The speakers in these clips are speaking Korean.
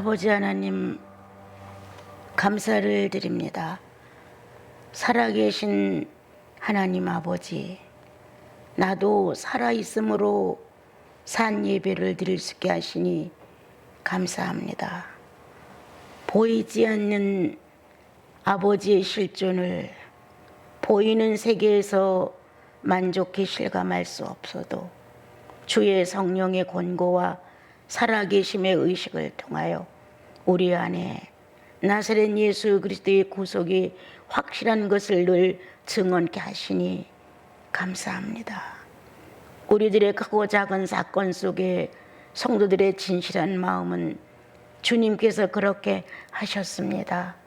아버지 하나님, 감사를 드립니다. 살아계신 하나님 아버지, 나도 살아있음으로 산 예배를 드릴 수 있게 하시니 감사합니다. 보이지 않는 아버지의 실존을 보이는 세계에서 만족해 실감할 수 없어도 주의 성령의 권고와 살아계심의 의식을 통하여 우리 안에 나사렛 예수 그리스도의 구속이 확실한 것을 늘 증언케 하시니 감사합니다. 우리들의 크고 작은 사건 속에 성도들의 진실한 마음은 주님께서 그렇게 하셨습니다.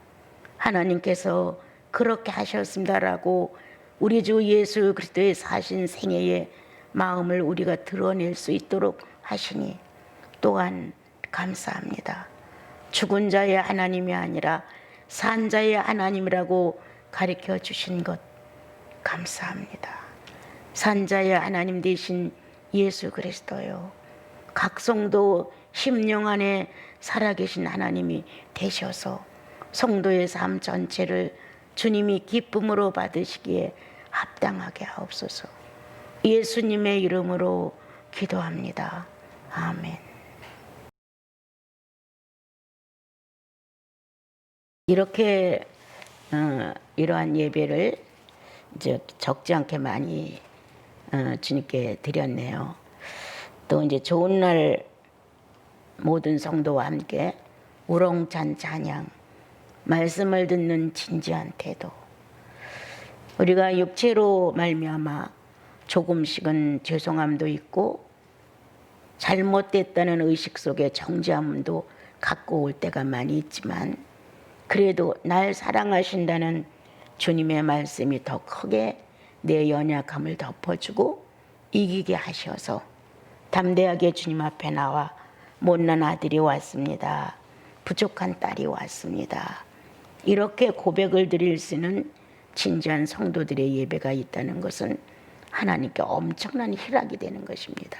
하나님께서 그렇게 하셨습니다라고 우리 주 예수 그리스도의 사신 생애의 마음을 우리가 드러낼 수 있도록 하시니 또한 감사합니다. 죽은 자의 하나님이 아니라 산 자의 하나님이라고 가르쳐 주신 것 감사합니다. 산 자의 하나님 되신 예수 그리스도요, 각 성도 심령 안에 살아계신 하나님이 되셔서 성도의 삶 전체를 주님이 기쁨으로 받으시기에 합당하게 하옵소서. 예수님의 이름으로 기도합니다. 아멘. 이렇게 이러한 예배를 이제 적지 않게 많이 주님께 드렸네요. 또 이제 좋은 날 모든 성도와 함께 우렁찬 찬양, 말씀을 듣는 진지한 태도. 우리가 육체로 말미암아 조금씩은 죄송함도 있고 잘못됐다는 의식 속에 정죄함도 갖고 올 때가 많이 있지만, 그래도 날 사랑하신다는 주님의 말씀이 더 크게 내 연약함을 덮어주고 이기게 하셔서 담대하게 주님 앞에 나와 못난 아들이 왔습니다, 부족한 딸이 왔습니다, 이렇게 고백을 드릴 수 있는 진지한 성도들의 예배가 있다는 것은 하나님께 엄청난 희락이 되는 것입니다.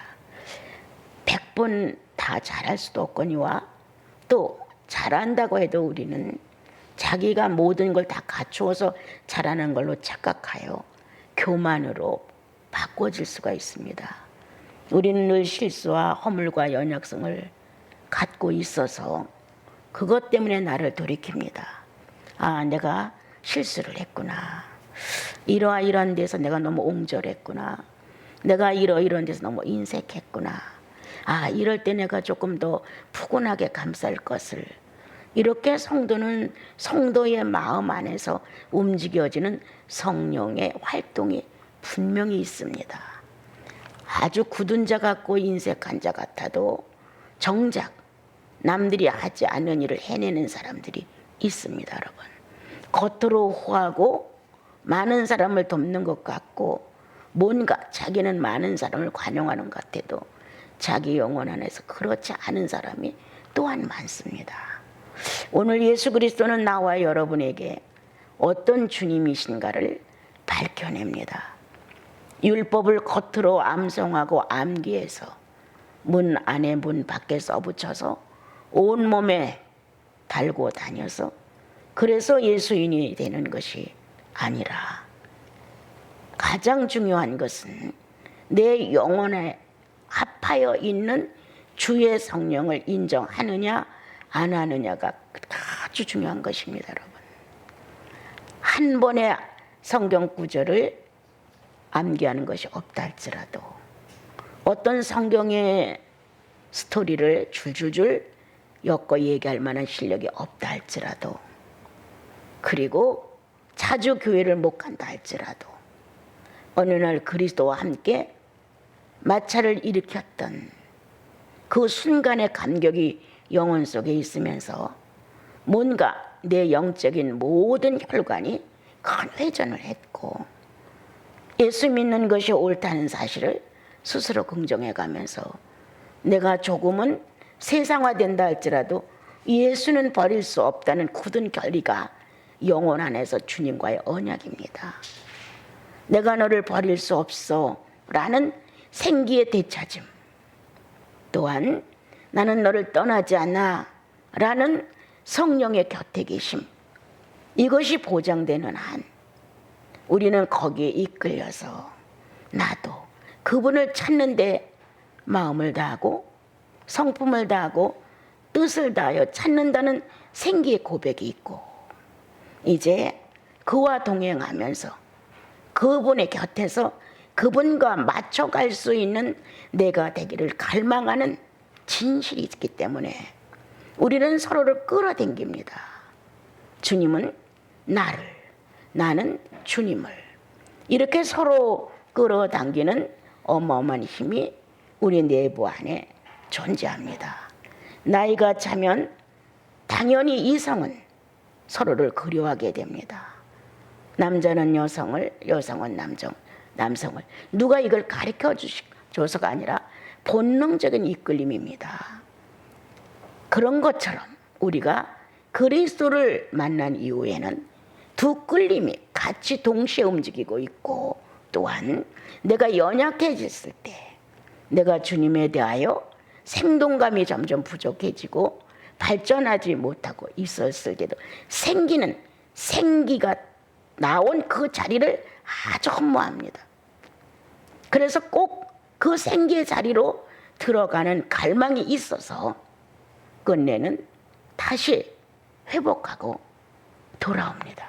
100번 다 잘할 수도 없거니와 또 잘한다고 해도 우리는 자기가 모든 걸 다 갖추어서 잘하는 걸로 착각하여 교만으로 바꿔질 수가 있습니다. 우리는 늘 실수와 허물과 연약성을 갖고 있어서 그것 때문에 나를 돌이킵니다. 아, 내가 실수를 했구나. 이러한 데서 내가 너무 옹졸했구나. 내가 이런 데서 너무 인색했구나. 아, 이럴 때 내가 조금 더 푸근하게 감쌀 것을. 이렇게 성도는 성도의 마음 안에서 움직여지는 성령의 활동이 분명히 있습니다. 아주 굳은 자 같고 인색한 자 같아도 정작 남들이 하지 않은 일을 해내는 사람들이 있습니다, 여러분. 겉으로 호하고 많은 사람을 돕는 것 같고 뭔가 자기는 많은 사람을 관용하는 것 같아도 자기 영혼 안에서 그렇지 않은 사람이 또한 많습니다. 오늘 예수 그리스도는 나와 여러분에게 어떤 주님이신가를 밝혀냅니다. 율법을 겉으로 암송하고 암기해서 문 안에 문 밖에 써붙여서 온몸에 달고 다녀서 그래서 예수인이 되는 것이 아니라 가장 중요한 것은 내 영혼에 합하여 있는 주의 성령을 인정하느냐 안 하느냐가 아주 중요한 것입니다, 여러분. 한 번의 성경 구절을 암기하는 것이 없다 할지라도 어떤 성경의 스토리를 줄줄줄 엮어 얘기할 만한 실력이 없다 할지라도, 그리고 자주 교회를 못 간다 할지라도 어느 날 그리스도와 함께 마차를 일으켰던 그 순간의 감격이 영혼 속에 있으면서 뭔가 내 영적인 모든 혈관이 큰 회전을 했고 예수 믿는 것이 옳다는 사실을 스스로 긍정해 가면서 내가 조금은 세상화된다 할지라도 예수는 버릴 수 없다는 굳은 결의가 영혼 안에서 주님과의 언약입니다. 내가 너를 버릴 수 없어 라는 생기의 되찾음, 또한 나는 너를 떠나지 않아 라는 성령의 곁에 계심, 이것이 보장되는 한 우리는 거기에 이끌려서 나도 그분을 찾는데 마음을 다하고 성품을 다하고 뜻을 다하여 찾는다는 생기의 고백이 있고, 이제 그와 동행하면서 그분의 곁에서 그분과 맞춰갈 수 있는 내가 되기를 갈망하는 진실이 있기 때문에 우리는 서로를 끌어당깁니다. 주님은 나를, 나는 주님을, 이렇게 서로 끌어당기는 어마어마한 힘이 우리 내부 안에 존재합니다. 나이가 차면 당연히 이성은 서로를 그리워하게 됩니다. 남자는 여성을, 여성은 남성을. 누가 이걸 가르쳐 줘서가 아니라 본능적인 이끌림입니다. 그런 것처럼 우리가 그리스도를 만난 이후에는 두 끌림이 같이 동시에 움직이고 있고, 또한 내가 연약해졌을 때, 내가 주님에 대하여 생동감이 점점 부족해지고 발전하지 못하고 있었을 때도 생기는 생기가 나온 그 자리를 아주 허무합니다. 그래서 꼭 그 생기의 자리로 들어가는 갈망이 있어서 끝내는 다시 회복하고 돌아옵니다.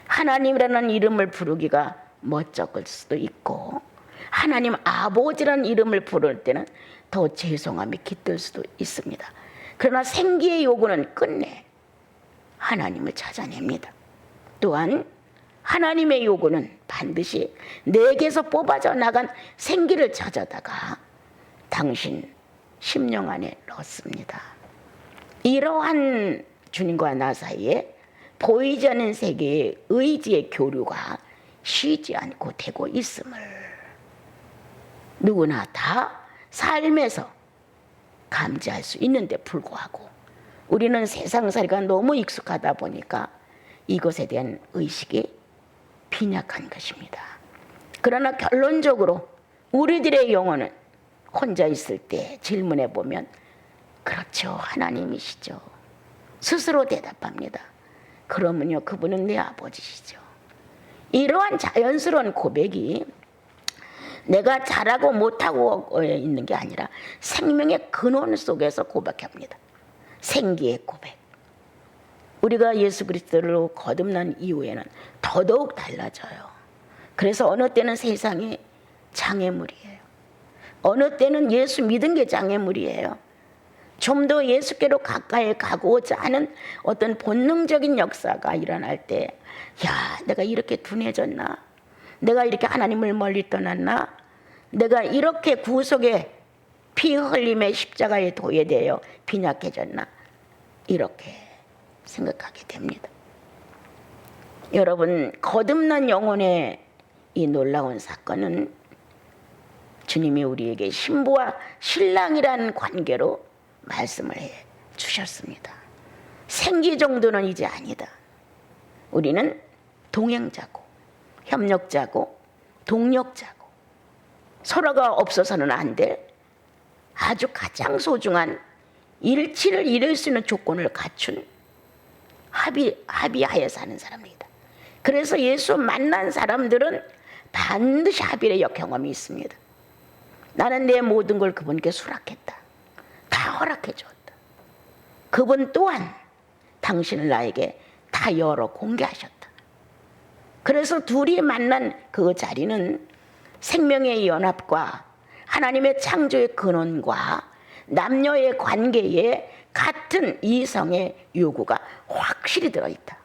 하나님이라는 이름을 부르기가 멋쩍을 수도 있고, 하나님 아버지라는 이름을 부를 때는 더 죄송함이 깃들 수도 있습니다. 그러나 생기의 요구는 끝내 하나님을 찾아냅니다. 또한 하나님의 요구는 반드시 내게서 뽑아져 나간 생기를 찾아다가 당신 심령 안에 넣습니다. 이러한 주님과 나 사이에 보이지 않는 세계의 의지의 교류가 쉬지 않고 되고 있음을 누구나 다 삶에서 감지할 수 있는데 불구하고 우리는 세상살이가 너무 익숙하다 보니까 이것에 대한 의식이 빈약한 것입니다. 그러나 결론적으로 우리들의 영혼은 혼자 있을 때 질문해 보면 그렇죠, 하나님이시죠. 스스로 대답합니다. 그러면요, 그분은 내 아버지시죠. 이러한 자연스러운 고백이 내가 잘하고 못하고 있는 게 아니라 생명의 근원 속에서 고백합니다. 생기의 고백. 우리가 예수 그리스도로 거듭난 이후에는 더더욱 달라져요. 그래서 어느 때는 세상이 장애물이에요. 어느 때는 예수 믿은 게 장애물이에요. 좀 더 예수께로 가까이 가고자 하는 어떤 본능적인 역사가 일어날 때, 야, 내가 이렇게 둔해졌나? 내가 이렇게 하나님을 멀리 떠났나? 내가 이렇게 구속의 피 흘림의 십자가에 도예되어 빈약해졌나? 이렇게 생각하게 됩니다. 여러분, 거듭난 영혼의 이 놀라운 사건은 주님이 우리에게 신부와 신랑이라는 관계로 말씀을 해 주셨습니다. 생기 정도는 이제 아니다. 우리는 동행자고 협력자고 동력자고 서로가 없어서는 안 될 아주 가장 소중한 일치를 이룰 수 있는 조건을 갖춘 합의하에 사는 사람입니다. 그래서 예수 만난 사람들은 반드시 합의의 역경험이 있습니다. 나는 내 모든 걸 그분께 수락했다. 다 허락해 줬다. 그분 또한 당신을 나에게 다 열어 공개하셨다. 그래서 둘이 만난 그 자리는 생명의 연합과 하나님의 창조의 근원과 남녀의 관계에 같은 이성의 요구가 확실히 들어있다.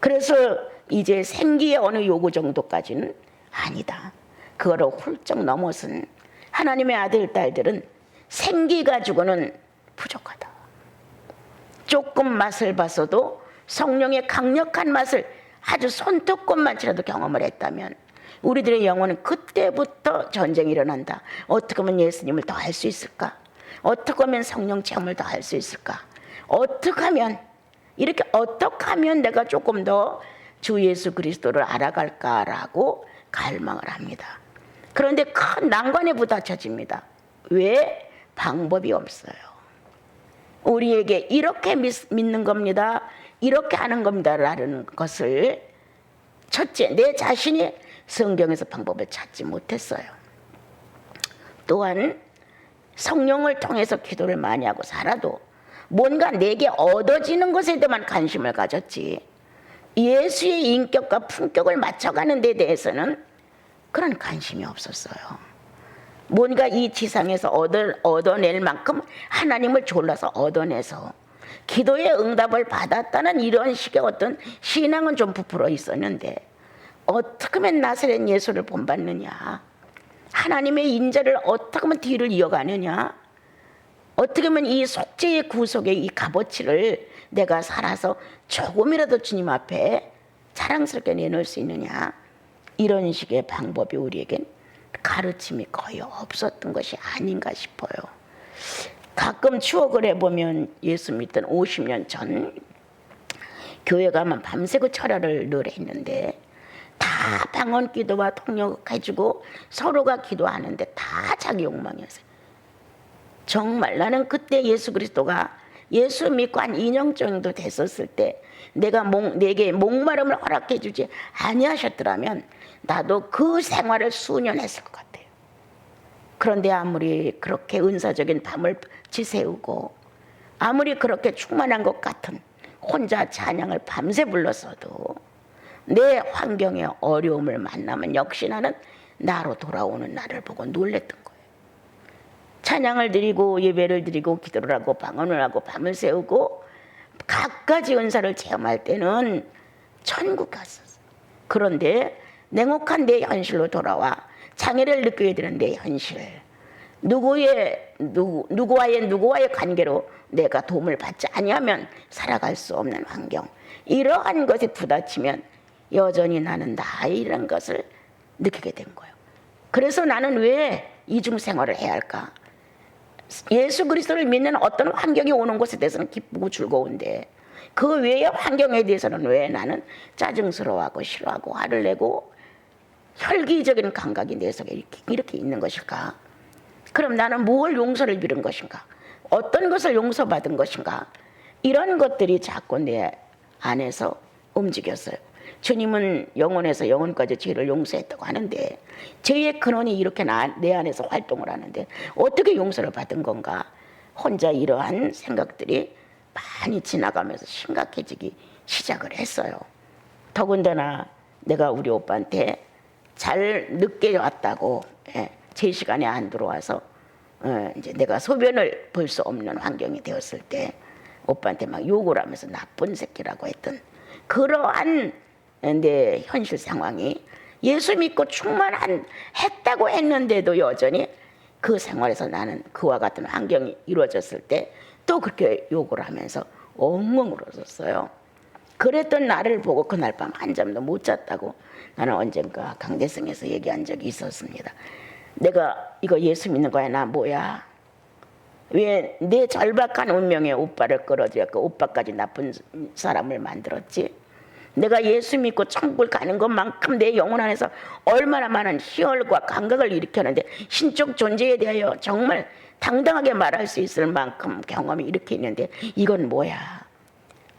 그래서 이제 생기의 어느 요구 정도까지는 아니다. 그거를 훌쩍 넘어선 하나님의 아들, 딸들은 생기 가지고는 부족하다. 조금 맛을 봤어도 성령의 강력한 맛을 아주 손톱끝만치라도 경험을 했다면 우리들의 영혼은 그때부터 전쟁이 일어난다. 어떻게 하면 예수님을 더 알 수 있을까? 어떻게 하면 성령 체험을 더 할 수 있을까? 어떻게 하면 내가 조금 더 주 예수 그리스도를 알아갈까라고 갈망을 합니다. 그런데 큰 난관에 부딪혀집니다. 왜? 방법이 없어요. 우리에게 이렇게 믿는 겁니다, 이렇게 하는 겁니다 라는 것을 첫째, 내 자신이 성경에서 방법을 찾지 못했어요. 또한 성령을 통해서 기도를 많이 하고 살아도 뭔가 내게 얻어지는 것에 대한 관심을 가졌지, 예수의 인격과 품격을 맞춰가는 데 대해서는 그런 관심이 없었어요. 뭔가 이 지상에서 얻어낼 만큼 하나님을 졸라서 얻어내서 기도의 응답을 받았다는 이런 식의 어떤 신앙은 좀 부풀어 있었는데, 어떻게 하면 나사렛 예수를 본받느냐, 하나님의 인자를 어떻게 하면 뒤를 이어가느냐, 어떻게 하면 이 속죄의 구속의 이 값어치를 내가 살아서 조금이라도 주님 앞에 자랑스럽게 내놓을 수 있느냐, 이런 식의 방법이 우리에겐 가르침이 거의 없었던 것이 아닌가 싶어요. 가끔 추억을 해보면 예수 믿던 50년 전 교회 가면 밤새고 철야를 늘 했는데, 다 방언 기도와 통역해주고 서로가 기도하는데 다 자기 욕망이었어요. 정말 나는 그때 예수 그리스도가 예수 믿고 한 2년 정도 됐었을 때 내게 목마름을 허락해 주지 아니하셨더라면 나도 그 생활을 수년 했을 것 같아요. 그런데 아무리 그렇게 은사적인 밤을 지새우고 아무리 그렇게 충만한 것 같은 혼자 찬양을 밤새 불렀어도 내 환경에 어려움을 만나면 역시 나는 나로 돌아오는 나를 보고 놀랬던 거예요. 찬양을 드리고 예배를 드리고 기도를 하고 방언을 하고 밤을 새우고 갖가지 은사를 체험할 때는 천국 갔었어요. 그런데 냉혹한 내 현실로 돌아와 장애를 느끼게 되는 내 현실, 누구와의 관계로 내가 도움을 받지 아니하면 살아갈 수 없는 환경, 이러한 것에 부딪히면 여전히 나는 나이라는 것을 느끼게 된 거예요. 그래서 나는 왜 이중생활을 해야 할까? 예수 그리스도를 믿는 어떤 환경이 오는 것에 대해서는 기쁘고 즐거운데 그 외의 환경에 대해서는 왜 나는 짜증스러워하고 싫어하고 화를 내고 혈기적인 감각이 내 속에 이렇게 있는 것일까? 그럼 나는 무엇을 용서를 빌은 것인가? 어떤 것을 용서받은 것인가? 이런 것들이 자꾸 내 안에서 움직였어요. 주님은 영원에서 영원까지 죄를 용서했다고 하는데 죄의 근원이 이렇게 내 안에서 활동을 하는데 어떻게 용서를 받은 건가? 혼자 이러한 생각들이 많이 지나가면서 심각해지기 시작을 했어요. 더군다나 내가 우리 오빠한테 잘 늦게 왔다고, 제 시간에 안 들어와서 이제 내가 소변을 볼 수 없는 환경이 되었을 때 오빠한테 막 욕을 하면서 나쁜 새끼라고 했던 그러한 내 현실 상황이 예수 믿고 했다고 했는데도 여전히 그 생활에서 나는 그와 같은 환경이 이루어졌을 때 또 그렇게 욕을 하면서 엉엉 울었었어요. 그랬던 나를 보고 그날 밤 한잠도 못 잤다고 나는 언젠가 강대성에서 얘기한 적이 있었습니다. 내가 이거 예수 믿는 거야, 나 뭐야? 왜 내 절박한 운명에 오빠를 끌어들였고 오빠까지 나쁜 사람을 만들었지? 내가 예수 믿고 천국을 가는 것만큼 내 영혼 안에서 얼마나 많은 희열과 감각을 일으켰는데 신적 존재에 대하여 정말 당당하게 말할 수 있을 만큼 경험이 이렇게 있는데 이건 뭐야?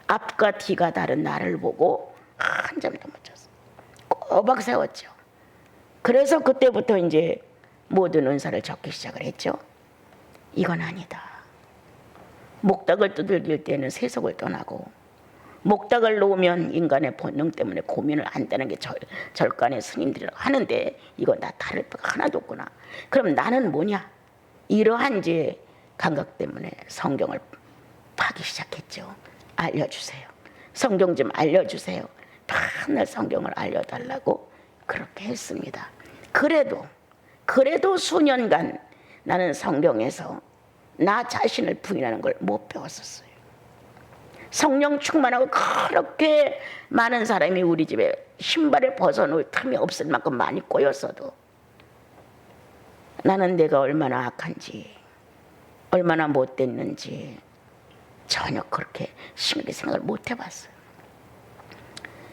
앞과 뒤가 다른 나를 보고 한잠도 못 잤어. 꼬박 세웠죠. 그래서 그때부터 이제 모든 은사를 적기 시작을 했죠. 이건 아니다. 목닥을 두들길 때는 세속을 떠나고 목닥을 놓으면 인간의 본능 때문에 고민을 한다는 게 절간의 스님들이라고 하는데 이건 나 다를 바가 하나도 없구나. 그럼 나는 뭐냐? 이러한 이제 감각 때문에 성경을 파기 시작했죠. 알려주세요. 성경 좀 알려주세요. 맨날 성경을 알려달라고 그렇게 했습니다. 그래도 수년간 나는 성경에서 나 자신을 부인하는 걸 못 배웠었어요. 성령 충만하고 그렇게 많은 사람이 우리 집에 신발을 벗어놓을 틈이 없을 만큼 많이 꼬였어도 나는 내가 얼마나 악한지 얼마나 못됐는지 전혀 그렇게 심하게 생각을 못 해봤어요.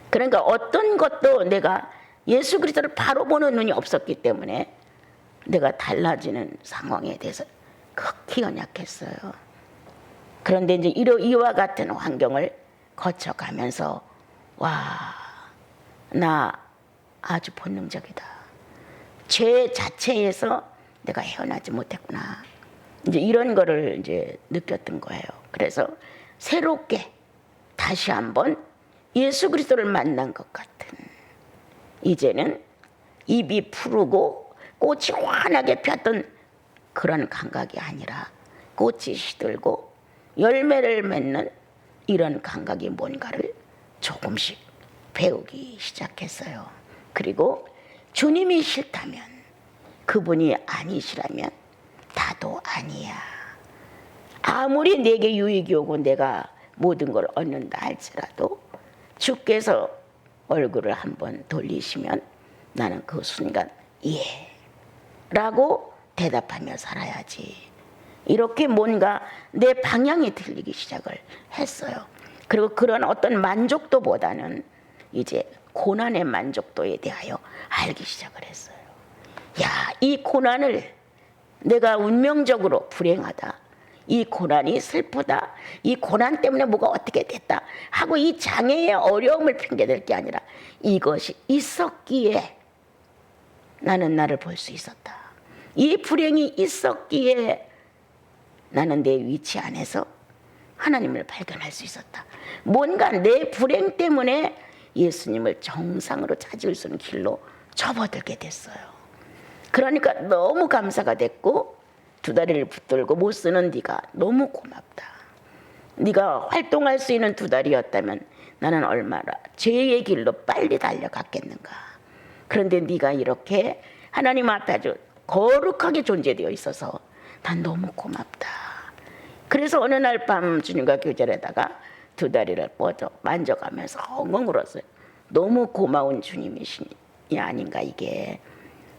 그러니까 어떤 것도 내가 예수 그리스도를 바로 보는 눈이 없었기 때문에 내가 달라지는 상황에 대해서 극히 연약했어요. 그런데 이제 이와 같은 환경을 거쳐가면서 와, 나 아주 본능적이다. 죄 자체에서 내가 헤어나지 못했구나. 이제 이런 거를 이제 느꼈던 거예요. 그래서 새롭게 다시 한번 예수 그리스도를 만난 것 같은, 이제는 입이 푸르고 꽃이 환하게 폈던 그런 감각이 아니라 꽃이 시들고 열매를 맺는 이런 감각이 뭔가를 조금씩 배우기 시작했어요. 그리고 주님이 싫다면, 그분이 아니시라면 나도 아니야. 아무리 내게 유익이 오고 내가 모든 걸 얻는다 할지라도 주께서 얼굴을 한번 돌리시면 나는 그 순간 예 라고 대답하며 살아야지. 이렇게 뭔가 내 방향이 틀리기 시작을 했어요. 그리고 그런 어떤 만족도보다는 이제 고난의 만족도에 대하여 알기 시작을 했어요. 야, 이 고난을 내가 운명적으로 불행하다, 이 고난이 슬프다, 이 고난 때문에 뭐가 어떻게 됐다 하고 이 장애의 어려움을 핑계댈 게 아니라 이것이 있었기에 나는 나를 볼 수 있었다. 이 불행이 있었기에 나는 내 위치 안에서 하나님을 발견할 수 있었다. 뭔가 내 불행 때문에 예수님을 정상으로 찾을 수 있는 길로 접어들게 됐어요. 그러니까 너무 감사가 됐고, 두 다리를 붙들고 못 쓰는 네가 너무 고맙다. 네가 활동할 수 있는 두 다리였다면 나는 얼마나 죄의 길로 빨리 달려갔겠는가. 그런데 네가 이렇게 하나님 앞에 아주 거룩하게 존재되어 있어서 난 너무 고맙다. 그래서 어느 날 밤 주님과 교제하다가 두 다리를 뻗어 만져가면서 엉엉 울었어요. 너무 고마운 주님이시니 아닌가 이게.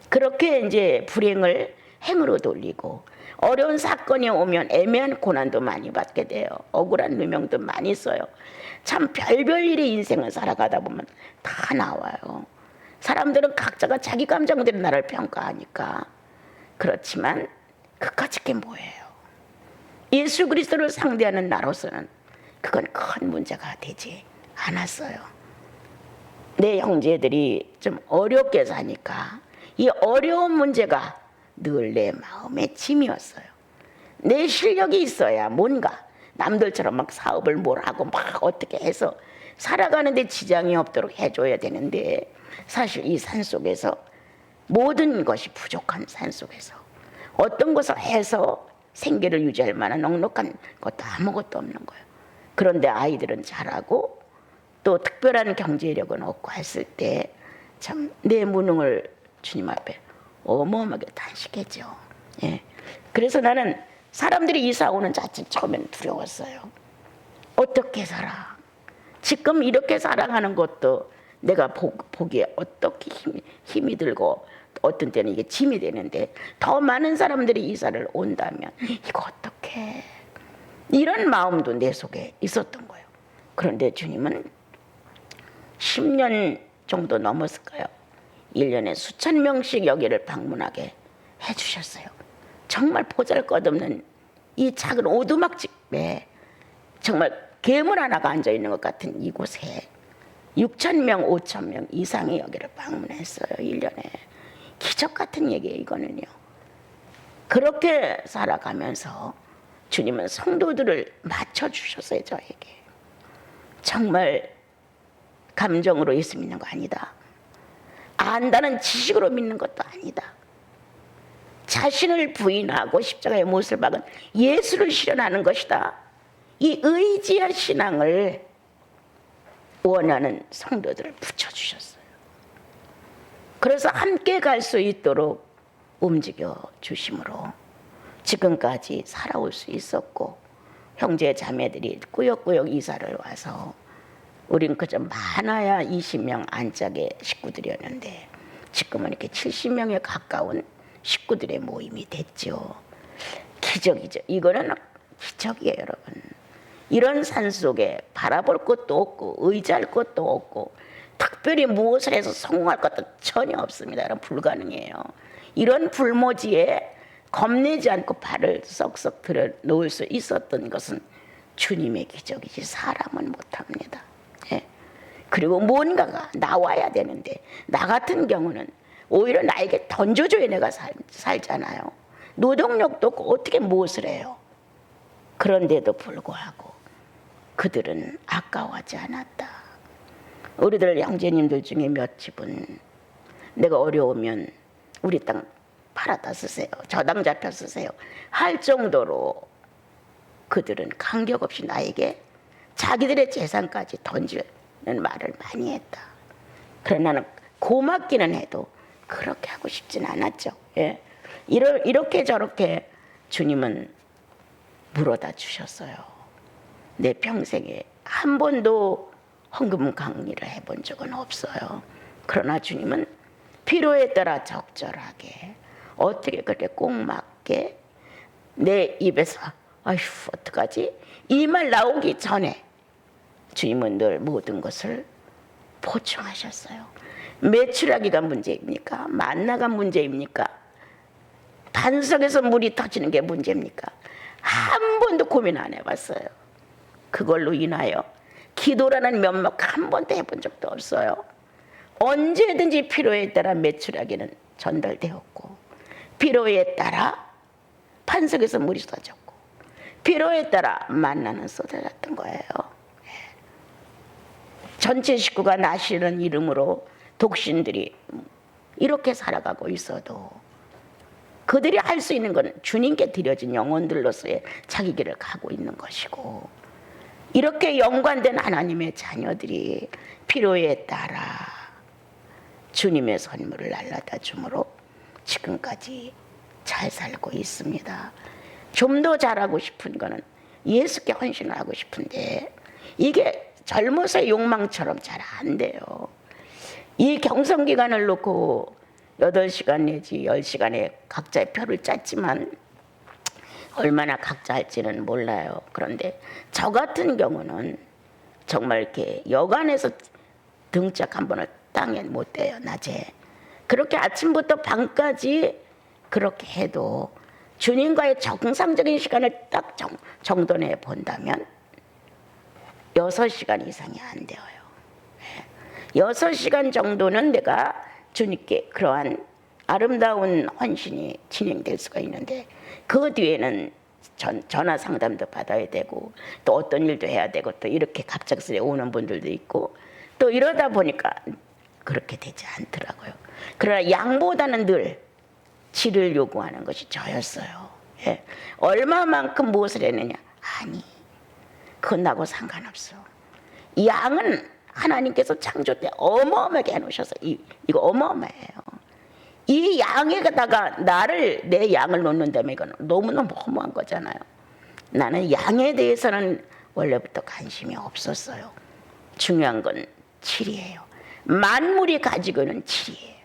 그렇게 이제 불행을 행으로 돌리고 어려운 사건이 오면 애매한 고난도 많이 받게 돼요. 억울한 누명도 많이 써요. 참 별별 일의 인생을 살아가다 보면 다 나와요. 사람들은 각자가 자기 감정대로 나를 평가하니까. 그렇지만 그까짓 게 뭐예요? 예수 그리스도를 상대하는 나로서는 그건 큰 문제가 되지 않았어요. 내 형제들이 좀 어렵게 사니까 이 어려운 문제가 늘 내 마음의 짐이었어요. 내 실력이 있어야 뭔가 남들처럼 막 사업을 뭘 하고 막 어떻게 해서 살아가는데 지장이 없도록 해줘야 되는데, 사실 이 산속에서 모든 것이 부족한 산속에서 어떤 것을 해서 생계를 유지할 만한 넉넉한 것도 아무것도 없는 거예요. 그런데 아이들은 잘하고 또 특별한 경제력은 없고 했을 때 참 내 무능을 주님 앞에 어마어마하게 단식했죠. 예. 그래서 나는 사람들이 이사 오는 자체 처음엔 두려웠어요. 어떻게 살아? 지금 이렇게 살아가는 것도 내가 보기에 어떻게 힘이 들고 어떤 때는 이게 짐이 되는데 더 많은 사람들이 이사를 온다면 이거 어떡해. 이런 마음도 내 속에 있었던 거예요. 그런데 주님은 10년 정도 넘었을까요? 1년에 수천 명씩 여기를 방문하게 해주셨어요. 정말 보잘것없는 이 작은 오두막집에 정말 괴물 하나가 앉아있는 것 같은 이곳에 6,000명, 5,000명 이상이 여기를 방문했어요. 1년에. 기적 같은 얘기예요, 이거는요. 그렇게 살아가면서 주님은 성도들을 맞춰주셨어요, 저에게. 정말 감정으로 예수 믿는 거 아니다. 안다는 지식으로 믿는 것도 아니다. 자신을 부인하고 십자가의 못을 박은 예수를 실현하는 것이다. 이 의지의 신앙을 원하는 성도들을 붙여주셨어요. 그래서 함께 갈 수 있도록 움직여 주심으로 지금까지 살아올 수 있었고, 형제 자매들이 꾸역꾸역 이사를 와서 우린 그저 많아야 20명 안짝의 식구들이었는데 지금은 이렇게 70명에 가까운 식구들의 모임이 됐죠. 기적이죠. 이거는 기적이에요, 여러분. 이런 산속에 바라볼 것도 없고 의지할 것도 없고 특별히 무엇을 해서 성공할 것도 전혀 없습니다. 여러분, 불가능해요. 이런 불모지에 겁내지 않고 발을 썩썩 들여 놓을 수 있었던 것은 주님의 기적이지 사람은 못합니다. 예. 그리고 뭔가가 나와야 되는데 나 같은 경우는 오히려 나에게 던져줘야 내가 살잖아요. 노동력도 없고 어떻게 무엇을 해요. 그런데도 불구하고 그들은 아까워하지 않았다. 우리들 형제님들 중에 몇 집은 내가 어려우면 우리 땅 팔아다 쓰세요, 저당 잡혀 쓰세요 할 정도로 그들은 간격 없이 나에게 자기들의 재산까지 던지는 말을 많이 했다. 그러나 나는 고맙기는 해도 그렇게 하고 싶진 않았죠. 예. 이렇게 저렇게 주님은 물어다 주셨어요. 내 평생에 한 번도 헌금 강의를 해본 적은 없어요. 그러나 주님은 필요에 따라 적절하게 어떻게 그렇게 꼭 맞게 내 입에서 아휴 어떡하지? 이 말 나오기 전에 주님은 늘 모든 것을 보충하셨어요. 메추라기가 문제입니까? 만나가 문제입니까? 반석에서 물이 터지는 게 문제입니까? 한 번도 고민 안 해봤어요. 그걸로 인하여 기도라는 면목 한 번도 해본 적도 없어요. 언제든지 필요에 따라 메추라기는 전달되었고 필요에 따라 반석에서 물이 쏟아졌고 필요에 따라 만나는 쏟아졌던 거예요. 전체 식구가 나시는 이름으로 독신들이 이렇게 살아가고 있어도 그들이 할 수 있는 건 주님께 드려진 영혼들로서의 자기 길을 가고 있는 것이고 이렇게 연관된 하나님의 자녀들이 필요에 따라 주님의 선물을 날라다 주므로 지금까지 잘 살고 있습니다. 좀 더 잘하고 싶은 거는 예수께 헌신을 하고 싶은데 이게 젊어서의 욕망처럼 잘 안 돼요. 이 경성기간을 놓고 8시간 내지 10시간에 각자의 표를 짰지만 얼마나 각자 할지는 몰라요. 그런데 저 같은 경우는 정말 이렇게 여간에서 등짝 한 번을 땅에 못 대요. 낮에 그렇게 아침부터 밤까지 그렇게 해도 주님과의 정상적인 시간을 딱 정돈해 본다면 6시간 이상이 안 되어요. 6시간 정도는 내가 주님께 그러한 아름다운 헌신이 진행될 수가 있는데 그 뒤에는 전화 상담도 받아야 되고 또 어떤 일도 해야 되고 또 이렇게 갑작스레 오는 분들도 있고 또 이러다 보니까 그렇게 되지 않더라고요. 그러나 양보다는 늘 질을 요구하는 것이 저였어요. 예. 얼마만큼 무엇을 했느냐? 아니, 그건 나하고 상관없어. 양은 하나님께서 창조 때 어마어마하게 해놓으셔서 이거 어마어마해요. 이 양에다가 내 양을 놓는다면 이건 너무너무 허무한 거잖아요. 나는 양에 대해서는 원래부터 관심이 없었어요. 중요한 건 질이에요. 만물이 가지고 있는 질이에요.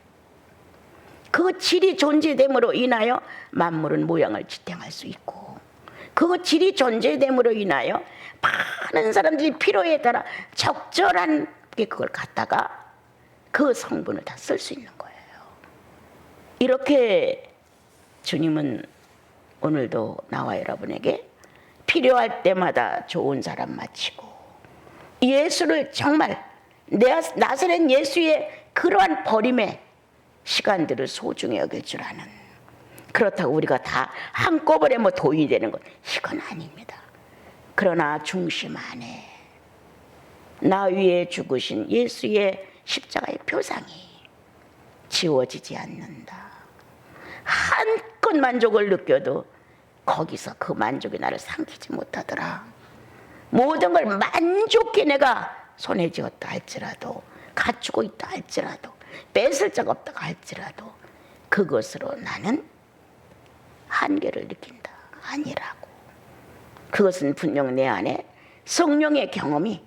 그 질이 존재됨으로 인하여 만물은 모양을 지탱할 수 있고 그 질이 존재됨으로 인하여 많은 사람들이 필요에 따라 적절하게 그걸 갖다가 그 성분을 다 쓸 수 있는 거예요. 이렇게 주님은 오늘도 나와 여러분에게 필요할 때마다 좋은 사람 마치고 예수를 정말 나사렛 예수의 그러한 버림의 시간들을 소중히 여길 줄 아는, 그렇다고 우리가 다 한꺼번에 도인이 되는 것 이건 아닙니다. 그러나 중심 안에 나 위에 죽으신 예수의 십자가의 표상이 지워지지 않는다. 한껏 만족을 느껴도 거기서 그 만족이 나를 삼키지 못하더라. 모든 걸 만족히 내가 손에 쥐었다 할지라도 갖추고 있다 할지라도 뺏을 적 없다 할지라도 그것으로 나는 한계를 느낀다. 아니라고. 그것은 분명 내 안에 성령의 경험이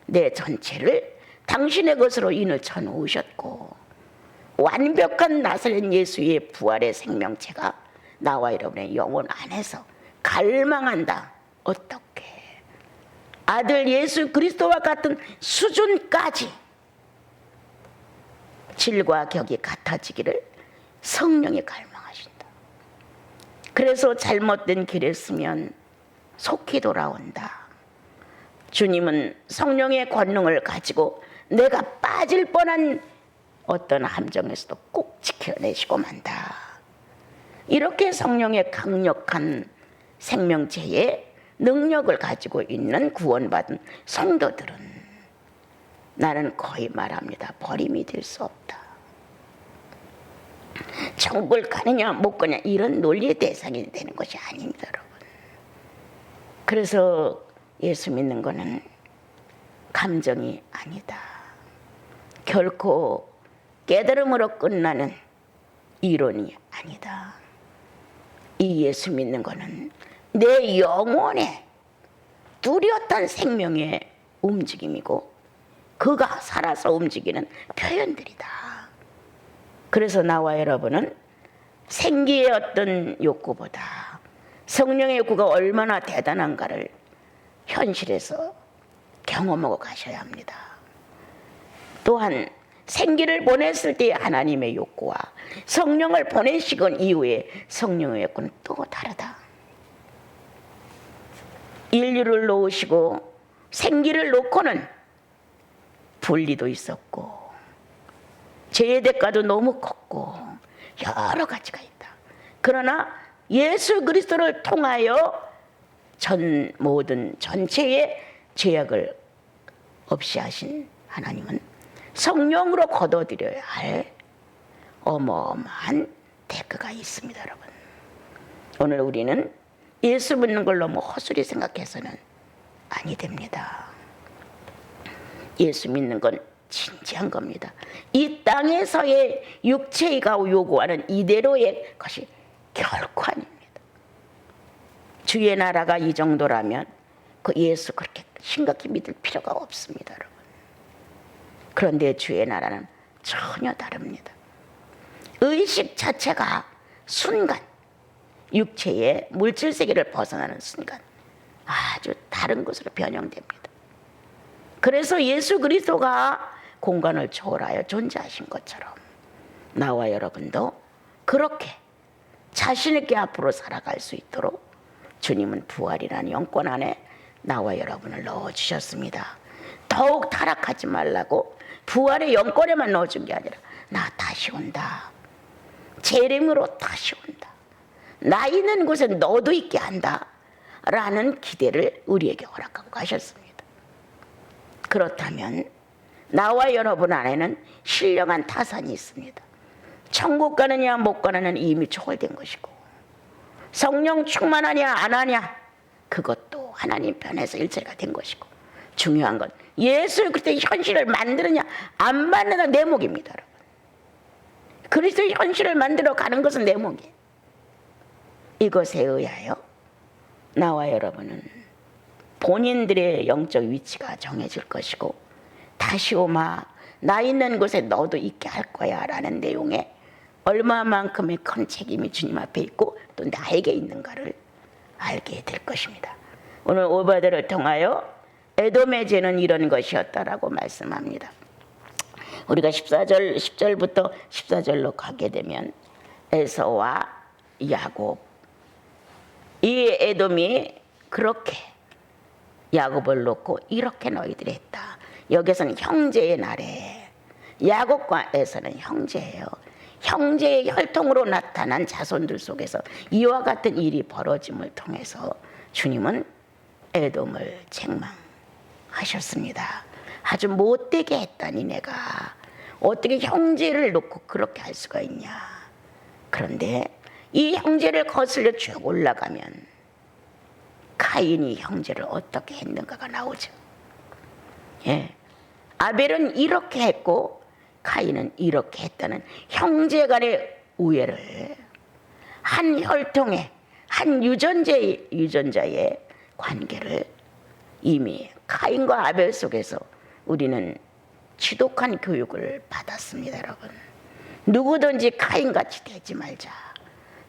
내 전체를 당신의 것으로 인을 쳐놓으셨고 완벽한 나사렛 예수의 부활의 생명체가 나와 여러분의 영혼 안에서 갈망한다. 어떻게? 아들 예수 그리스도와 같은 수준까지 질과 격이 같아지기를 성령이 갈망하신다. 그래서 잘못된 길에 쓰면 속히 돌아온다. 주님은 성령의 권능을 가지고 내가 빠질 뻔한 어떤 함정에서도 꼭 지켜내시고 만다. 이렇게 성령의 강력한 생명체의 능력을 가지고 있는 구원받은 성도들은 나는 거의 말합니다. 버림이 될 수 없다. 천국을 가느냐 못 가느냐 이런 논리의 대상이 되는 것이 아닙니다, 여러분. 그래서 예수 믿는 것은 감정이 아니다. 결코 깨달음으로 끝나는 이론이 아니다. 이 예수 믿는 것은 내 영혼의 뚜렷한 생명의 움직임이고 그가 살아서 움직이는 표현들이다. 그래서 나와 여러분은 생기의 어떤 욕구보다 성령의 욕구가 얼마나 대단한가를 현실에서 경험하고 가셔야 합니다. 또한 생기를 보냈을 때의 하나님의 욕구와 성령을 보내시건 이후에 성령의 욕구는 또 다르다. 인류를 놓으시고 생기를 놓고는 분리도 있었고 죄의 대가도 너무 컸고 여러 가지가 있다. 그러나 예수 그리스도를 통하여 모든 전체의 죄악을 없이 하신 하나님은 성령으로 거둬들여야 할 어마어마한 대가가 있습니다, 여러분. 오늘 우리는 예수 믿는 걸 너무 헛소리 생각해서는 아니 됩니다. 예수 믿는 건 진지한 겁니다. 이 땅에서의 육체가 요구하는 이대로의 것이 결코 아닙니다. 주의 나라가 이 정도라면 그 예수 그렇게 심각히 믿을 필요가 없습니다, 여러분. 그런데 주의 나라는 전혀 다릅니다. 의식 자체가 순간 육체의 물질 세계를 벗어나는 순간 아주 다른 것으로 변형됩니다. 그래서 예수 그리스도가 공간을 초월하여 존재하신 것처럼 나와 여러분도 그렇게 자신 있게 앞으로 살아갈 수 있도록 주님은 부활이라는 영권 안에 나와 여러분을 넣어주셨습니다. 더욱 타락하지 말라고 부활의 영권에만 넣어준 게 아니라 나 다시 온다. 재림으로 다시 온다. 나 있는 곳에 너도 있게 한다. 라는 기대를 우리에게 허락하고 가셨습니다. 그렇다면 나와 여러분 안에는 신령한 타산이 있습니다. 천국 가느냐 못 가느냐는 이미 초월된 것이고 성령 충만하냐 안 하냐 그것도 하나님 편에서 일체가 된 것이고 중요한 건 예수 그리스도의 현실을 만드느냐 안 만드느냐 내 몫입니다, 여러분. 그리스도의 현실을 만들어 가는 것은 내 몫이에요. 이것에 의하여 나와 여러분은 본인들의 영적 위치가 정해질 것이고 다시 오마 나 있는 곳에 너도 있게 할 거야 라는 내용에 얼마만큼의 큰 책임이 주님 앞에 있고 또 나에게 있는가를 알게 될 것입니다. 오늘 오바댜를 통하여 에돔의 죄는 이런 것이었다라고 말씀합니다. 우리가 10절부터 14절로 가게 되면 에서와 야곱 이 에돔이 그렇게 야곱을 놓고 이렇게 너희들이 했다. 여기서는 형제의 나래 야곱과 에서는 형제예요. 형제의 혈통으로 나타난 자손들 속에서 이와 같은 일이 벌어짐을 통해서 주님은 에돔을 책망하셨습니다. 아주 못되게 했다니 내가 어떻게 형제를 놓고 그렇게 할 수가 있냐. 그런데 이 형제를 거슬려 쭉 올라가면 카인이 형제를 어떻게 했는가가 나오죠. 예, 아벨은 이렇게 했고 카인은 이렇게 했다는 형제 간의 우애를 한 혈통의 한 유전자의 관계를 이미 카인과 아벨 속에서 우리는 지독한 교육을 받았습니다, 여러분. 누구든지 카인같이 되지 말자.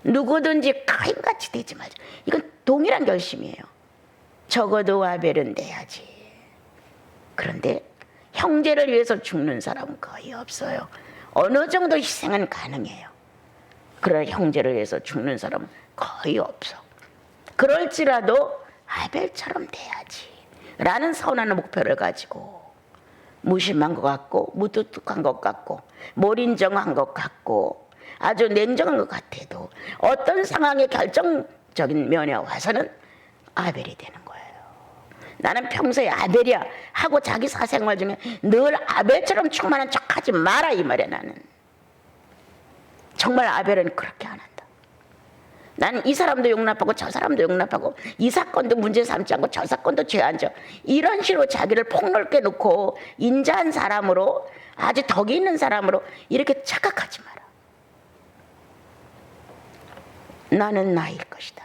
누구든지 카인같이 되지 말자. 이건 동일한 결심이에요. 적어도 아벨은 내야지. 그런데 형제를 위해서 죽는 사람은 거의 없어요. 어느 정도 희생은 가능해요. 그러나 형제를 위해서 죽는 사람은 거의 없어. 그럴지라도 아벨처럼 돼야지. 라는 선한 목표를 가지고 무심한 것 같고 무뚝뚝한 것 같고 몰인정한 것 같고 아주 냉정한 것 같아도 어떤 상황의 결정적인 면에 와서는 아벨이 되는 거예요. 나는 평소에 아벨이야 하고 자기 사생활 중에 늘 아벨처럼 충만한 척하지 마라 이 말이야. 나는 정말 아벨은 그렇게 안 한다. 나는 이 사람도 용납하고 저 사람도 용납하고 이 사건도 문제 삼지 않고 저 사건도 죄 안 져. 이런 식으로 자기를 폭넓게 놓고 인자한 사람으로 아주 덕이 있는 사람으로 이렇게 착각하지 마라. 나는 나일 것이다.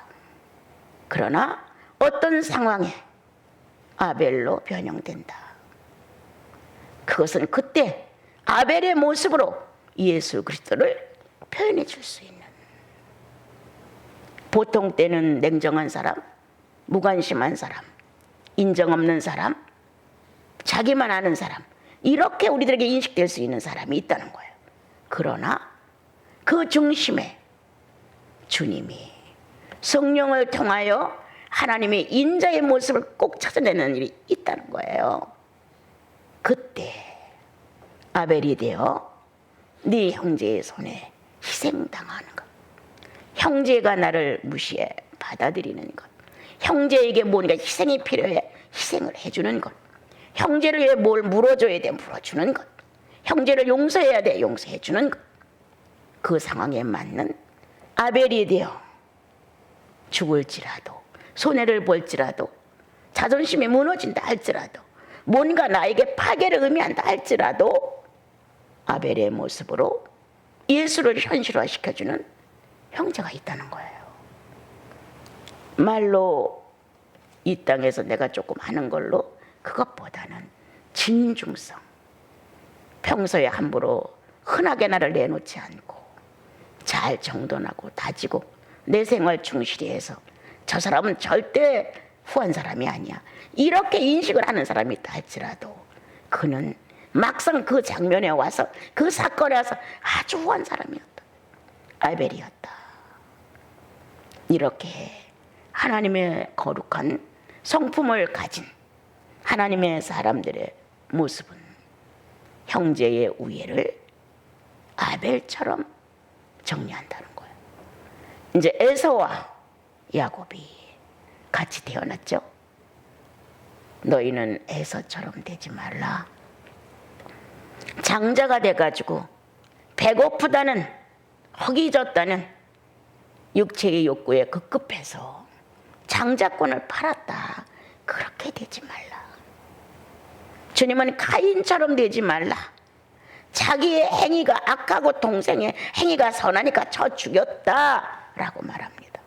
그러나 어떤 상황에 아벨로 변형된다. 그것은 그때 아벨의 모습으로 예수 그리스도를 표현해 줄 수 있는, 보통 때는 냉정한 사람, 무관심한 사람, 인정 없는 사람, 자기만 아는 사람, 이렇게 우리들에게 인식될 수 있는 사람이 있다는 거예요. 그러나 그 중심에 주님이 성령을 통하여 하나님의 인자의 모습을 꼭 찾아내는 일이 있다는 거예요. 그때 아벨이 되어 네 형제의 손에 희생당하는 것, 형제가 나를 무시해 받아들이는 것, 형제에게 뭔가 희생이 필요해 희생을 해주는 것, 형제를 위해 뭘 물어줘야 돼 물어주는 것, 형제를 용서해야 돼 용서해주는 것, 그 상황에 맞는 아벨이 되어 죽을지라도 손해를 볼지라도 자존심이 무너진다 할지라도 뭔가 나에게 파괴를 의미한다 할지라도 아벨의 모습으로 예수를 현실화시켜주는 형제가 있다는 거예요. 말로 이 땅에서 내가 조금 하는 걸로 그것보다는 진중성, 평소에 함부로 흔하게 나를 내놓지 않고 잘 정돈하고 다지고 내 생활 충실히 해서 저 사람은 절대 후한 사람이 아니야 이렇게 인식을 하는 사람이 있다 할지라도 그는 막상 그 장면에 와서 그 사건에 와서 아주 후한 사람이었다. 아벨이었다. 이렇게 하나님의 거룩한 성품을 가진 하나님의 사람들의 모습은 형제의 우애를 아벨처럼 정리한다는 거예요. 이제 에서와 야곱이 같이 태어났죠. 너희는 에서처럼 되지 말라. 장자가 돼가지고 배고프다는 허기졌다는 육체의 욕구에 급급해서 장자권을 팔았다. 그렇게 되지 말라. 주님은 가인처럼 되지 말라. 자기의 행위가 악하고 동생의 행위가 선하니까 쳐 죽였다라고 말합니다.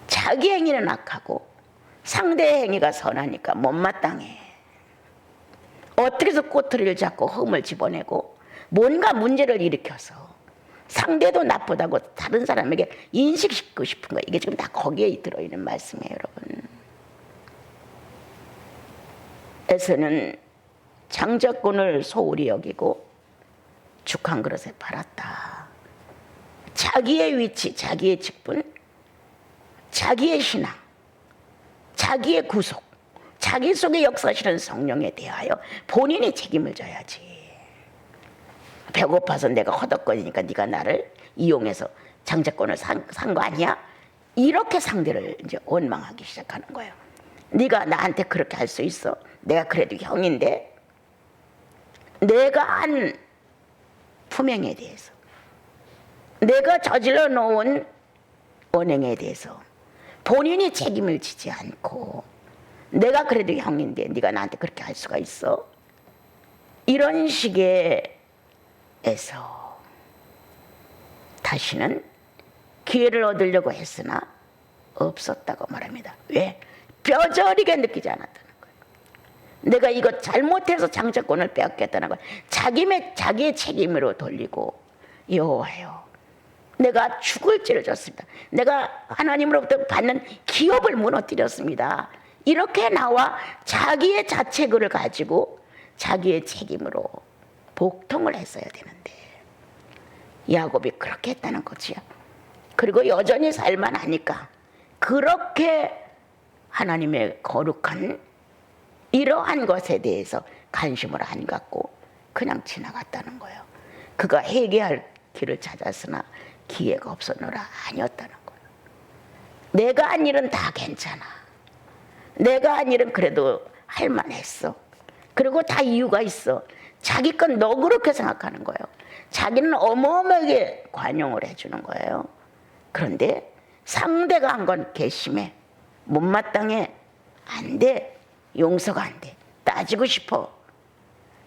자기 행위는 악하고 상대의 행위가 선하니까 못마땅해. 어떻게 해서 꼬투리를 잡고 흠을 집어내고 뭔가 문제를 일으켜서 상대도 나쁘다고 다른 사람에게 인식시키고 싶은 거예요. 이게 지금 다 거기에 들어있는 말씀이에요, 여러분. 에서는 장자권을 소홀히 여기고 죽 한 그릇에 팔았다. 자기의 위치, 자기의 직분, 자기의 신앙, 자기의 구속, 자기 속에 역사하시는 성령에 대하여 본인이 책임을 져야지. 배고파서 내가 허덕거리니까 네가 나를 이용해서 장자권을 산 거 아니야? 이렇게 상대를 이제 원망하기 시작하는 거예요. 네가 나한테 그렇게 할 수 있어? 내가 그래도 형인데 내가 한 품행에 대해서, 내가 저질러 놓은 언행에 대해서 본인이 책임을 지지 않고 내가 그래도 형인데 네가 나한테 그렇게 할 수가 있어? 이런 식의 에서 다시는 기회를 얻으려고 했으나 없었다고 말합니다. 왜? 뼈저리게 느끼지 않았다는 거예요. 내가 이거 잘못해서 장자권을 빼앗겼다는 거예요. 자기의 책임으로 돌리고 여호와여 내가 죽을 죄를 졌습니다. 내가 하나님으로부터 받는 기업을 무너뜨렸습니다. 이렇게 나와 자기의 자책을 가지고 자기의 책임으로 복통을 했어야 되는데 야곱이 그렇게 했다는 거지요. 그리고 여전히 살만 하니까 그렇게 하나님의 거룩한 이러한 것에 대해서 관심을 안 갖고 그냥 지나갔다는 거예요. 그가 회개할 길을 찾았으나 기회가 없었노라 아니었다는 거예요. 내가 한 일은 다 괜찮아. 내가 한 일은 그래도 할만했어. 그리고 다 이유가 있어. 자기 건 너그럽게 생각하는 거예요. 자기는 어마어마하게 관용을 해주는 거예요. 그런데 상대가 한 건 괘씸해. 못마땅해. 안 돼. 용서가 안 돼. 따지고 싶어.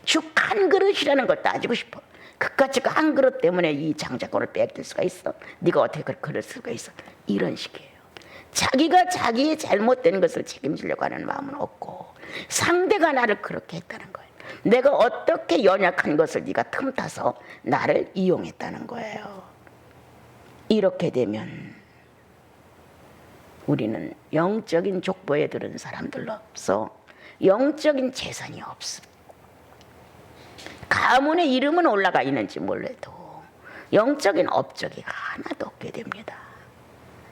죽 한 그릇이라는 걸 따지고 싶어. 그까짓 한 그릇 때문에 이 장자권을 뺏길 수가 있어. 네가 어떻게 그럴 수가 있어. 이런 식이에요. 자기가 자기의 잘못된 것을 책임지려고 하는 마음은 없고 상대가 나를 그렇게 했다는 거예요. 내가 어떻게 연약한 것을 네가 틈타서 나를 이용했다는 거예요. 이렇게 되면 우리는 영적인 족보에 들은 사람들로서 영적인 재산이 없어. 가문의 이름은 올라가 있는지 몰라도 영적인 업적이 하나도 없게 됩니다.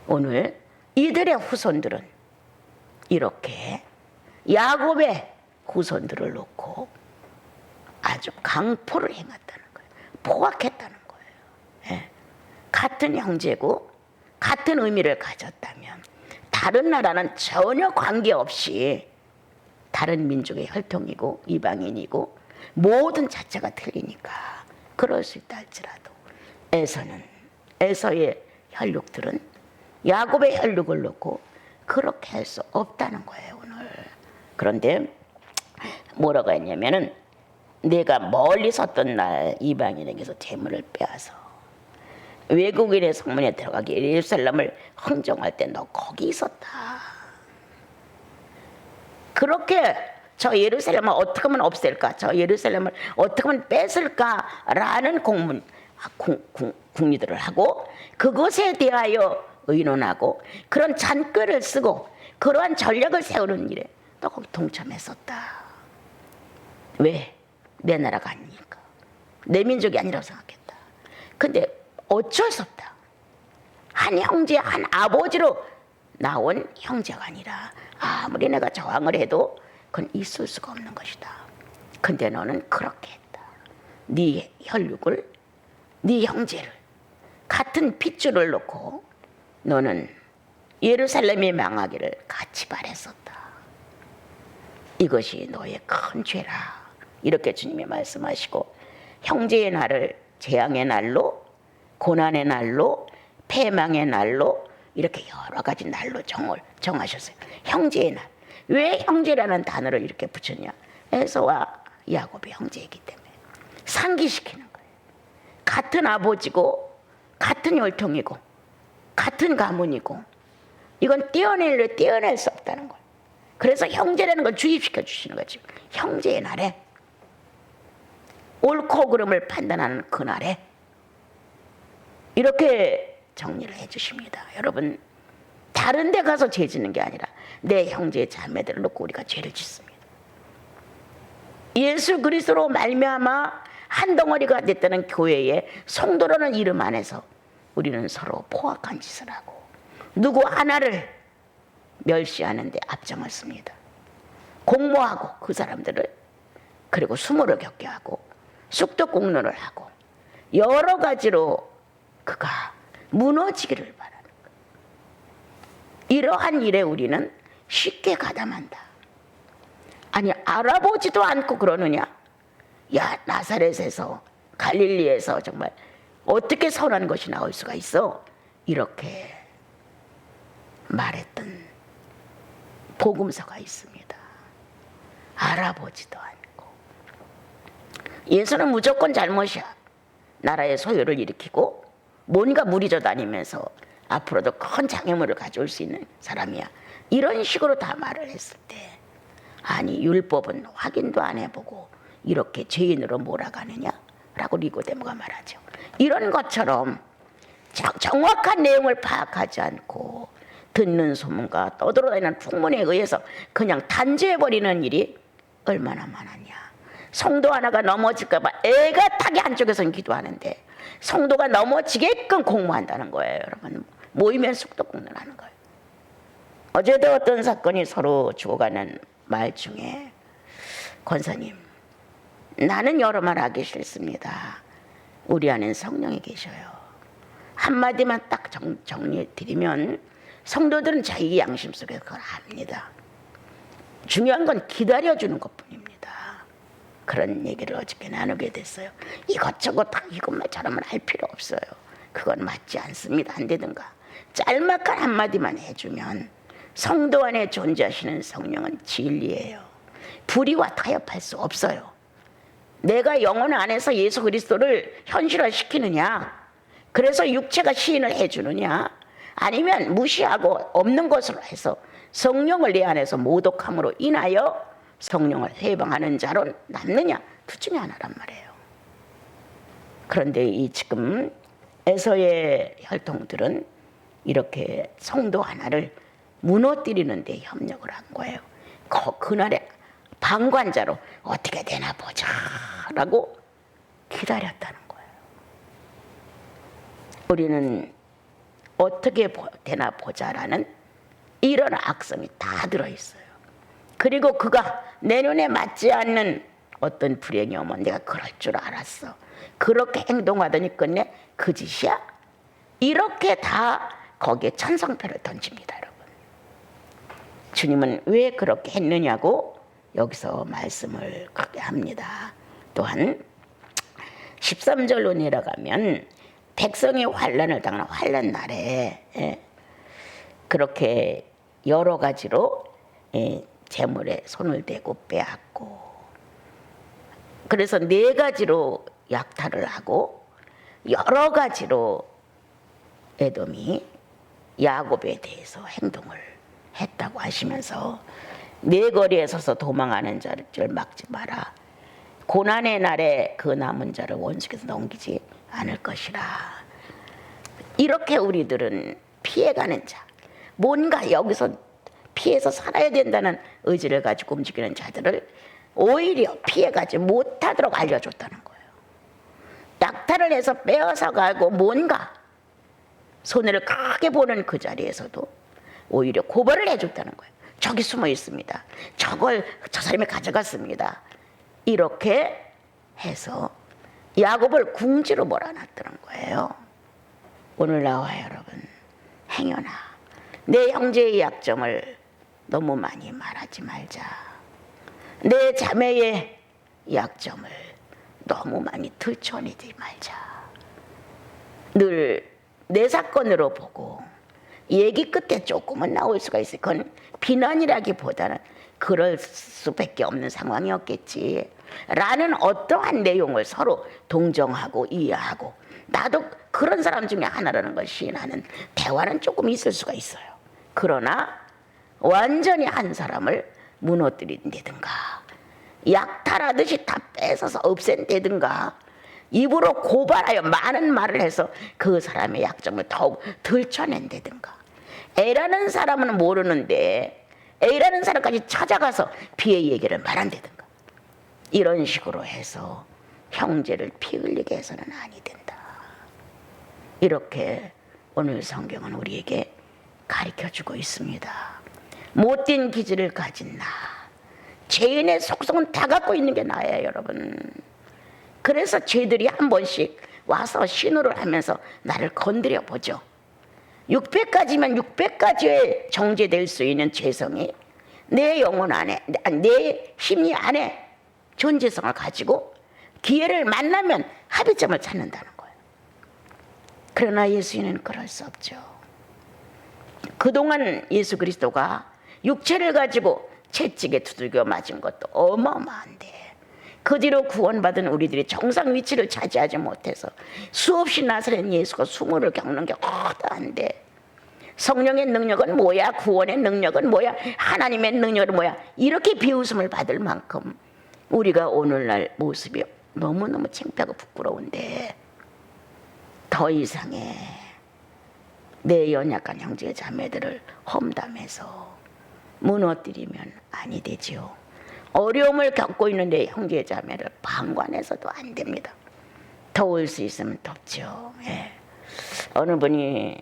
오늘 이들의 후손들은 이렇게 야곱의 후손들을 놓고 아주 강포를 행했다는 거예요. 포악했다는 거예요. 예. 같은 형제고 같은 의미를 가졌다면 다른 나라는 전혀 관계없이 다른 민족의 혈통이고 이방인이고 모든 자체가 틀리니까 그럴 수 있다 할지라도 에서의 혈육들은 야곱의 혈육을 놓고 그렇게 할 수 없다는 거예요 오늘. 그런데 뭐라고 했냐면은 내가 멀리 섰던 날 이방인에게서 재물을 빼앗아 외국인의 성문에 들어가기 예루살렘을 흥정할 때 너 거기 있었다. 그렇게 저 예루살렘을 어떻게 하면 없앨까, 저 예루살렘을 어떻게 하면 뺏을까라는 궁리들을 하고 그것에 대하여 의논하고 그런 잔꾀를 쓰고 그러한 전략을 세우는 일에 너 거기 동참했었다. 왜? 내 나라가 아니니까. 내 민족이 아니라고 생각했다. 근데 어쩔 수 없다. 한 형제, 한 아버지로 나온 형제가 아니라 아무리 내가 저항을 해도 그건 있을 수가 없는 것이다. 근데 너는 그렇게 했다. 네 혈육을, 네 형제를 같은 핏줄을 놓고 너는 예루살렘이 망하기를 같이 바랬었다. 이것이 너의 큰 죄라. 이렇게 주님이 말씀하시고 형제의 날을 재앙의 날로, 고난의 날로, 패망의 날로 이렇게 여러 가지 날로 정하셨어요. 형제의 날. 왜 형제라는 단어를 이렇게 붙였냐? 에서와 야곱의 형제이기 때문에 상기시키는 거예요. 같은 아버지고 같은 혈통이고 같은 가문이고 이건 떼어낼 수 없다는 거예요. 그래서 형제라는 걸 주입시켜 주시는 거죠. 형제의 날에 옳고 그름을 판단하는 그날에 이렇게 정리를 해 주십니다. 여러분, 다른 데 가서 죄 짓는 게 아니라 내 형제 자매들을 놓고 우리가 죄를 짓습니다. 예수 그리스도로 말미암아 한 덩어리가 됐다는 교회의 성도라는 이름 안에서 우리는 서로 포악한 짓을 하고 누구 하나를 멸시하는 데 앞장을 씁니다. 공모하고 그 사람들을 그리고 수모를 겪게 하고 쑥덕공론을 하고 여러 가지로 그가 무너지기를 바라는 거예요. 이러한 일에 우리는 쉽게 가담한다. 아니 알아보지도 않고 그러느냐? 야, 나사렛에서 갈릴리에서 정말 어떻게 선한 것이 나올 수가 있어? 이렇게 말했던 복음서가 있습니다. 알아보지도 않고. 예수는 무조건 잘못이야. 나라의 소요를 일으키고 뭔가 무리져 다니면서 앞으로도 큰 장애물을 가져올 수 있는 사람이야. 이런 식으로 다 말을 했을 때 아니 율법은 확인도 안 해보고 이렇게 죄인으로 몰아가느냐라고 니고데모가 말하죠. 이런 것처럼 정확한 내용을 파악하지 않고 듣는 소문과 떠돌아다니는 풍문에 의해서 그냥 단죄해버리는 일이 얼마나 많았냐. 성도 하나가 넘어질까 봐 애가 타게 한쪽에서는 기도하는데 성도가 넘어지게끔 공모한다는 거예요. 여러분, 모이면 쑥덕공론하는 거예요. 어제도 어떤 사건이 서로 주고가는 말 중에, 권사님, 나는 여러 말 하기 싫습니다. 우리 안엔 성령이 계셔요. 한마디만 딱 정리해 드리면 성도들은 자기 양심 속에 그걸 압니다. 중요한 건 기다려주는 것뿐입니다. 그런 얘기를 어저께 나누게 됐어요. 이것저것 다 이것만 저것만 할 필요 없어요. 그건 맞지 않습니다. 안 되든가. 짤막한 한마디만 해주면 성도 안에 존재하시는 성령은 진리예요. 불의와 타협할 수 없어요. 내가 영혼 안에서 예수 그리스도를 현실화시키느냐, 그래서 육체가 시인을 해주느냐, 아니면 무시하고 없는 것으로 해서 성령을 내 안에서 모독함으로 인하여 성령을 해방하는 자로 남느냐, 둘 중에 하나란 말이에요. 그런데 이 지금 에서의 혈통들은 이렇게 성도 하나를 무너뜨리는 데 협력을 한 거예요. 그날의 방관자로 어떻게 되나 보자 라고 기다렸다는 거예요. 우리는 어떻게 되나 보자라는 이런 악성이 다 들어있어요. 그리고 그가 내 눈에 맞지 않는 어떤 불행이 오면 내가 그럴 줄 알았어. 그렇게 행동하더니 끝내 그 짓이야? 이렇게 다 거기에 찬성표를 던집니다, 여러분. 주님은 왜 그렇게 했느냐고 여기서 말씀을 크게 합니다. 또한 13절로 내려가면 백성이 환난을 당하는 환난 날에 그렇게 여러 가지로 재물에 손을 대고 빼앗고, 그래서 4가지로 약탈을 하고 여러 가지로 에돔이 야곱에 대해서 행동을 했다고 하시면서 내 거리에 서서 도망하는 자를 막지 마라. 고난의 날에 그 남은 자를 원수께서 넘기지 않을 것이라. 이렇게 우리들은 피해가는 자, 뭔가 여기서 피해서 살아야 된다는 의지를 가지고 움직이는 자들을 오히려 피해가지 못하도록 알려줬다는 거예요. 약탈을 해서 빼앗아 가고 뭔가 손해를 크게 보는 그 자리에서도 오히려 고발을 해줬다는 거예요. 저기 숨어 있습니다. 저걸 저 사람이 가져갔습니다. 이렇게 해서 야곱을 궁지로 몰아놨다는 거예요. 오늘 나와 여러분, 행여나 내 형제의 약점을 너무 많이 말하지 말자. 내 자매의 약점을 너무 많이 들춰내지 말자. 늘 내 사건으로 보고 얘기 끝에 조금은 나올 수가 있어요. 그건 비난이라기보다는 그럴 수밖에 없는 상황이었겠지 라는 어떠한 내용을 서로 동정하고 이해하고, 나도 그런 사람 중에 하나라는 것이 나는 대화는 조금 있을 수가 있어요. 그러나 완전히 한 사람을 무너뜨린다든가 약탈하듯이 다 뺏어서 없앤다든가 입으로 고발하여 많은 말을 해서 그 사람의 약점을 더욱 들춰낸다든가, A라는 사람은 모르는데 A라는 사람까지 찾아가서 B의 얘기를 말한다든가, 이런 식으로 해서 형제를 피 흘리게 해서는 아니 된다. 이렇게 오늘 성경은 우리에게 가르쳐주고 있습니다. 못된 기질을 가진 나, 죄인의 속성은 다 갖고 있는 게 나예요, 여러분. 그래서 죄들이 한 번씩 와서 신호를 하면서 나를 건드려 보죠. 600가지면 600가지의 정죄될 수 있는 죄성이 내 영혼 안에, 내 심리 안에 존재성을 가지고 기회를 만나면 합의점을 찾는다는 거예요. 그러나 예수님은 그럴 수 없죠. 그동안 예수 그리스도가 육체를 가지고 채찍에 두들겨 맞은 것도 어마어마한데, 그 뒤로 구원받은 우리들이 정상 위치를 차지하지 못해서 수없이 나사렛 예수가 수모를 겪는 게 허다한데, 성령의 능력은 뭐야, 구원의 능력은 뭐야, 하나님의 능력은 뭐야, 이렇게 비웃음을 받을 만큼 우리가 오늘날 모습이 너무너무 창피하고 부끄러운데, 더 이상의 내 연약한 형제 자매들을 험담해서 무너뜨리면 아니 되지요. 어려움을 겪고 있는 내 형제 자매를 방관해서도 안 됩니다. 더울 수 있으면 덥죠. 어느 분이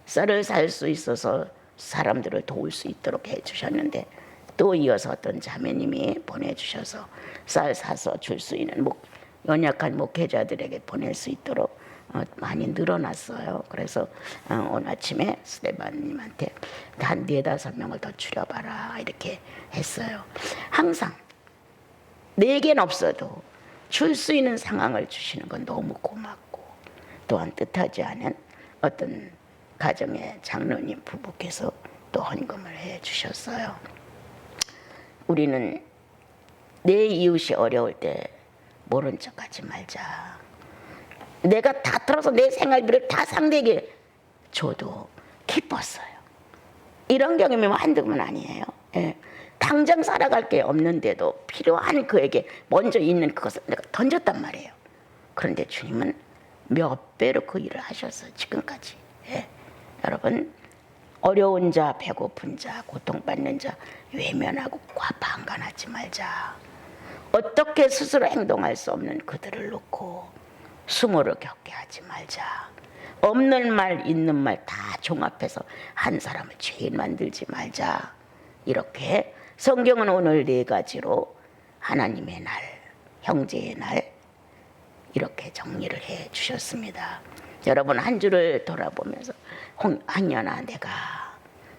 쌀을 살 수 있어서 사람들을 도울 수 있도록 해주셨는데, 또 이어서 어떤 자매님이 보내주셔서 쌀 사서 줄 수 있는 연약한 목회자들에게 보낼 수 있도록 많이 늘어났어요. 그래서 오늘 아침에 스테반님한테 한 4-5명을 더 줄여봐라 이렇게 했어요. 항상 내겐 없어도 줄 수 있는 상황을 주시는 건 너무 고맙고, 또한 뜻하지 않은 어떤 가정의 장로님 부부께서 또 헌금을 해 주셨어요. 우리는 내 이웃이 어려울 때 모른 척하지 말자. 내가 다 털어서 내 생활비를 다 상대에게 줘도 기뻤어요. 이런 경험이 한두 번 아니에요. 예. 당장 살아갈 게 없는데도 필요한 그에게 먼저 있는 그것을 내가 던졌단 말이에요. 그런데 주님은 몇 배로 그 일을 하셨어요. 지금까지. 예. 여러분, 어려운 자, 배고픈 자, 고통받는 자 외면하고 방관하지 말자. 어떻게 스스로 행동할 수 없는 그들을 놓고 수모를 겪게 하지 말자. 없는 말 있는 말 다 종합해서 한 사람을 죄인 만들지 말자. 이렇게 성경은 오늘 4가지로 하나님의 날, 형제의 날 이렇게 정리를 해 주셨습니다. 여러분, 한 주를 돌아보면서 한년아, 내가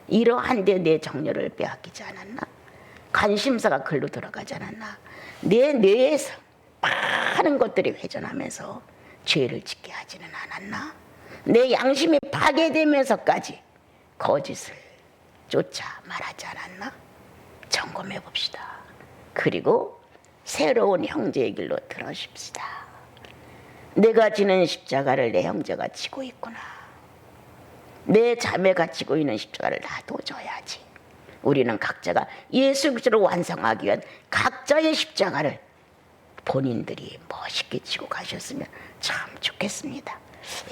이러한데 내 정열을 빼앗기지 않았나? 관심사가 글로 들어가지 않았나? 내 뇌에서 많은 것들이 회전하면서 죄를 짓게 하지는 않았나? 내 양심이 파괴되면서까지 거짓을 쫓아 말하지 않았나? 점검해 봅시다. 그리고 새로운 형제의 길로 들어십시다. 내가 지는 십자가를 내 형제가 지고 있구나. 내 자매가 지고 있는 십자가를 나도 져야지. 우리는 각자가 예수 그리스도를 완성하기 위한 각자의 십자가를 본인들이 멋있게 지고 가셨으면 참 좋겠습니다. 예.